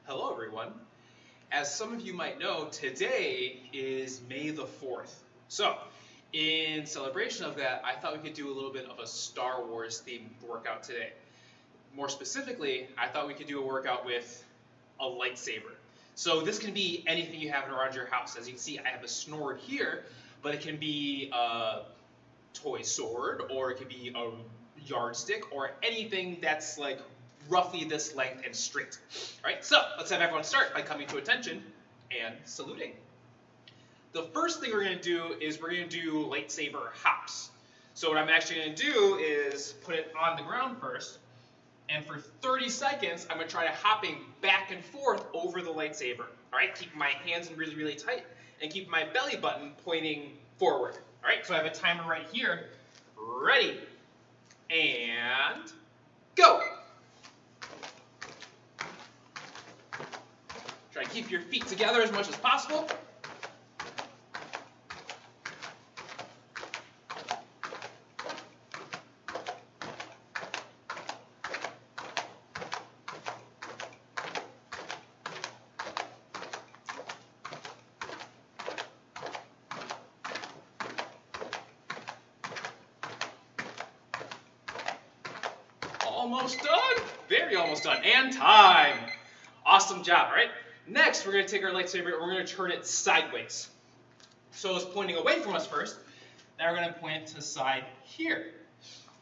Hello everyone. As some of you might know, today is May the 4th. So, in celebration of that, I thought we could do a little bit of a Star Wars themed workout today. More specifically, I thought we could do a workout with a lightsaber. So this can be anything you have around your house. As you can see, I have a sword here, but it can be a toy sword, or it could be a yardstick, or anything that's like roughly this length and straight. Alright, so let's have everyone start by coming to attention and saluting. The first thing we're going to do is we're going to do lightsaber hops. So what I'm actually going to do is put it on the ground first, and for 30 seconds I'm going to try to hopping back and forth over the lightsaber. Alright, keep my hands really, really tight and keep my belly button pointing forward. Alright, so I have a timer right here. Ready, and go! Try to keep your feet together as much as possible. Almost done. Very almost done. And time. Awesome job, all right? Next, we're going to take our lightsaber and we're going to turn it sideways. So it's pointing away from us first. Now we're going to point it to the side here.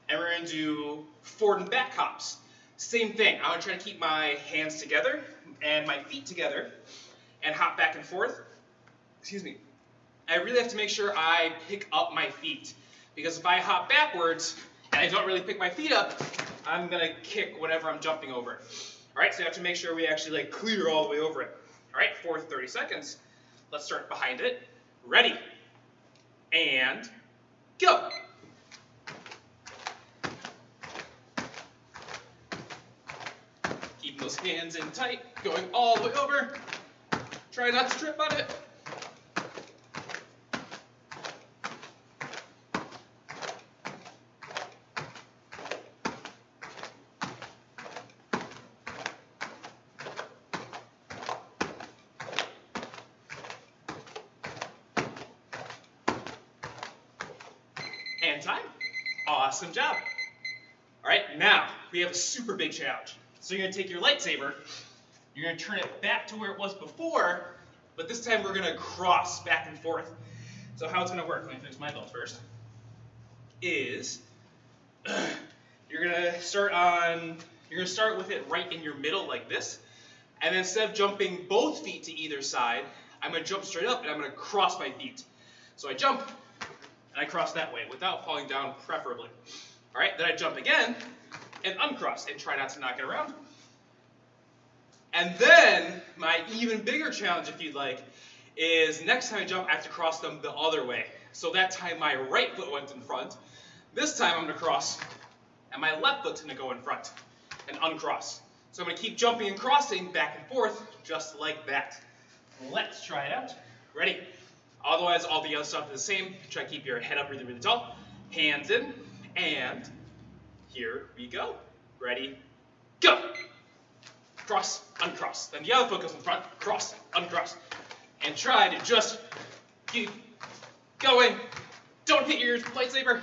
And we're going to do forward and back hops. Same thing. I'm going to try to keep my hands together and my feet together and hop back and forth. Excuse me. I really have to make sure I pick up my feet, because if I hop backwards and I don't really pick my feet up, I'm going to kick whatever I'm jumping over. Alright, so you have to make sure we actually clear all the way over it. Alright, for 30 seconds. Let's start behind it. Ready. And go. Keeping those hands in tight, going all the way over. Try not to trip on it. And time. Awesome job. Alright, now we have a super big challenge. So you're going to take your lightsaber, you're going to turn it back to where it was before, but this time we're going to cross back and forth. So how it's going to work, let me fix my belt first, is you're going to start with it right in your middle like this, and then instead of jumping both feet to either side, I'm going to jump straight up and I'm going to cross my feet. So I jump, and I cross that way without falling down, preferably. Alright, then I jump again and uncross and try not to knock it around. And then my even bigger challenge, if you'd like, is next time I jump, I have to cross them the other way. So that time my right foot went in front. This time I'm going to cross, and my left foot's going to go in front and uncross. So I'm going to keep jumping and crossing back and forth just like that. Let's try it out. Ready? Otherwise, all the other stuff is the same. Try to keep your head up really, really tall. Hands in, and here we go. Ready, go. Cross, uncross. Then the other foot goes in front, cross, uncross. And try to just keep going. Don't hit your lightsaber.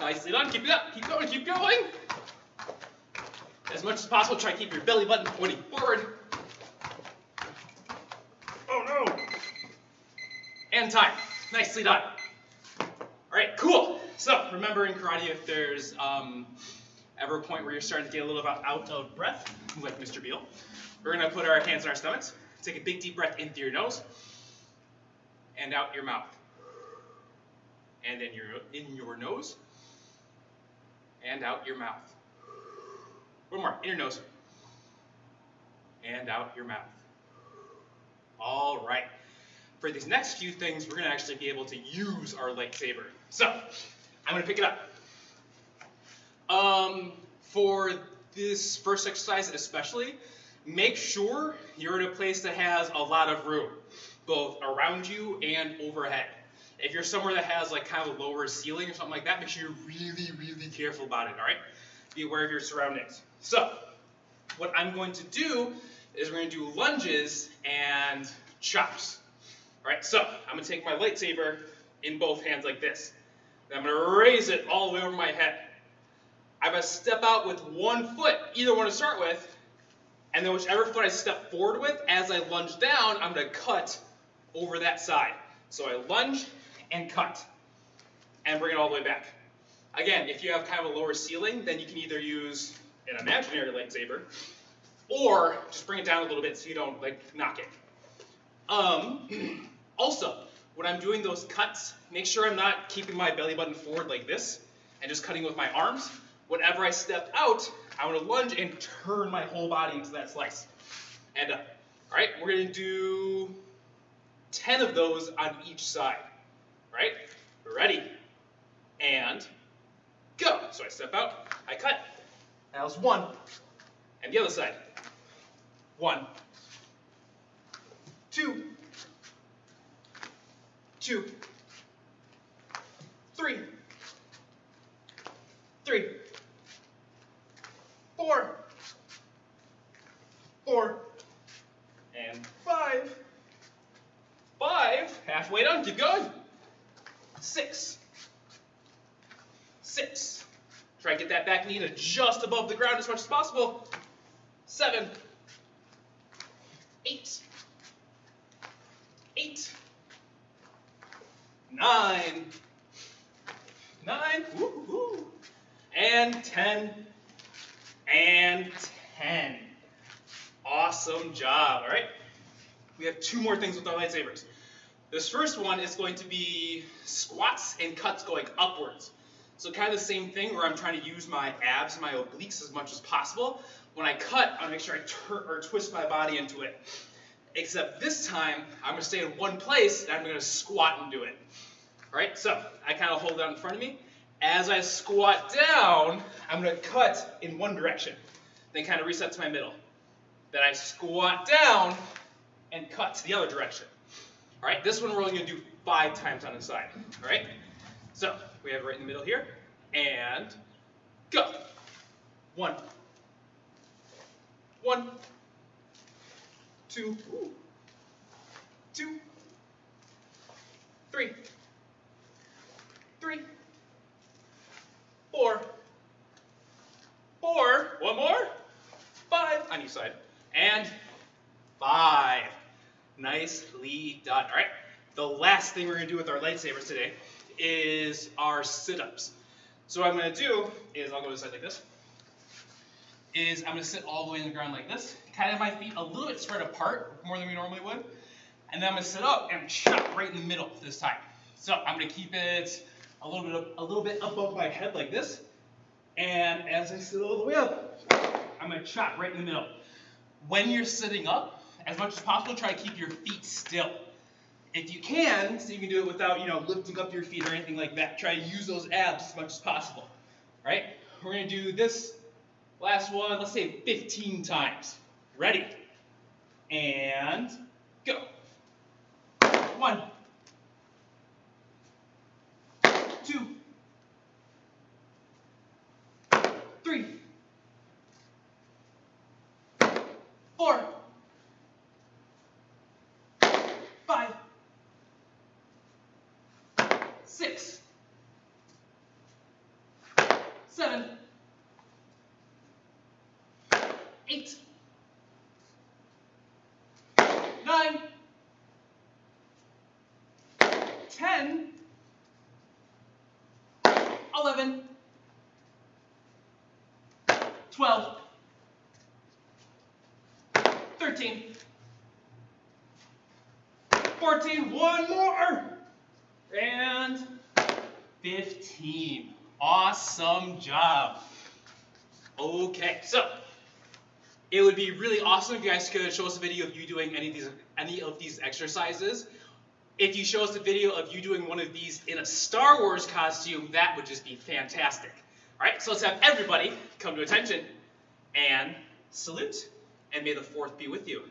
Nicely done. Keep it up. Keep going. Keep going. As much as possible, try to keep your belly button pointing forward. Oh no. And time. Nicely done. Alright, cool. So, remember in karate, if there's ever a point where you're starting to get a little bit out of breath, like Mr. Beal, we're going to put our hands on our stomachs. Take a big deep breath in through your nose and out your mouth. And in your nose and out your mouth. One more, in your nose and out your mouth. All right. For these next few things, we're going to actually be able to use our lightsaber. So, I'm going to pick it up. For this first exercise especially, make sure you're in a place that has a lot of room, both around you and overhead. If you're somewhere that has like kind of a lower ceiling or something like that, make sure you're really, really careful about it, all right? Be aware of your surroundings. So, what I'm going to do is we're going to do lunges and chops. All right, so I'm going to take my lightsaber in both hands like this. Then I'm going to raise it all the way over my head. I'm going to step out with one foot, either one to start with, and then whichever foot I step forward with, as I lunge down, I'm going to cut over that side. So I lunge and cut, and bring it all the way back. Again, if you have kind of a lower ceiling, then you can either use an imaginary lightsaber, or just bring it down a little bit so you don't like knock it. Also, when I'm doing those cuts, make sure I'm not keeping my belly button forward like this and just cutting with my arms. Whenever I step out, I'm going to lunge and turn my whole body into that slice. And up. All right, we're going to do 10 of those on each side. All right, ready, and go. So I step out, I cut. That was one. And the other side. 1, 2, 2, 3, 3, 4, 4, and 5. 5, halfway done, keep going. 6, 6. Try to get that back knee to just above the ground as much as possible. 7, 8, 8, 9, 9, woo-hoo, and 10, and 10. Awesome job, all right? We have 2 more things with our lightsabers. This first one is going to be squats and cuts going upwards. So kind of the same thing where I'm trying to use my abs and my obliques as much as possible. When I cut, I want to make sure I turn or twist my body into it. Except this time, I'm going to stay in one place and I'm going to squat and do it. All right, so I kind of hold it out in front of me. As I squat down, I'm going to cut in one direction. Then kind of reset to my middle. Then I squat down and cut to the other direction. All right, this one we're only going to do 5 times on the side. All right, so we have it right in the middle here, and go. 1, 1, 2, 2, 3, 3, 4, 4, one more, 5 on each side, and 5. Nicely done. All right, the last thing we're going to do with our lightsabers today is our sit-ups. So what I'm going to do is, I'll go to the side like this, is I'm going to sit all the way in the ground like this, kind of my feet a little bit spread apart, more than we normally would, and then I'm going to sit up and chop right in the middle this time. So I'm going to keep it a little bit above my head like this, and as I sit all the way up, I'm going to chop right in the middle. When you're sitting up, as much as possible, try to keep your feet still. If you can, so you can do it without, lifting up your feet or anything like that. Try to use those abs as much as possible. All right? We're going to do this last one, let's say 15 times. Ready? And go. 1, 2, 3, 4, 5, 6, 7, 8, 9, 10, 11, 12, 13, 14, one more, and 15. Awesome job. Okay, so it would be really awesome if you guys could show us a video of you doing any of these exercises. If you show us a video of you doing one of these in a Star Wars costume, that would just be fantastic. All right, so let's have everybody come to attention and salute, and may the 4th be with you.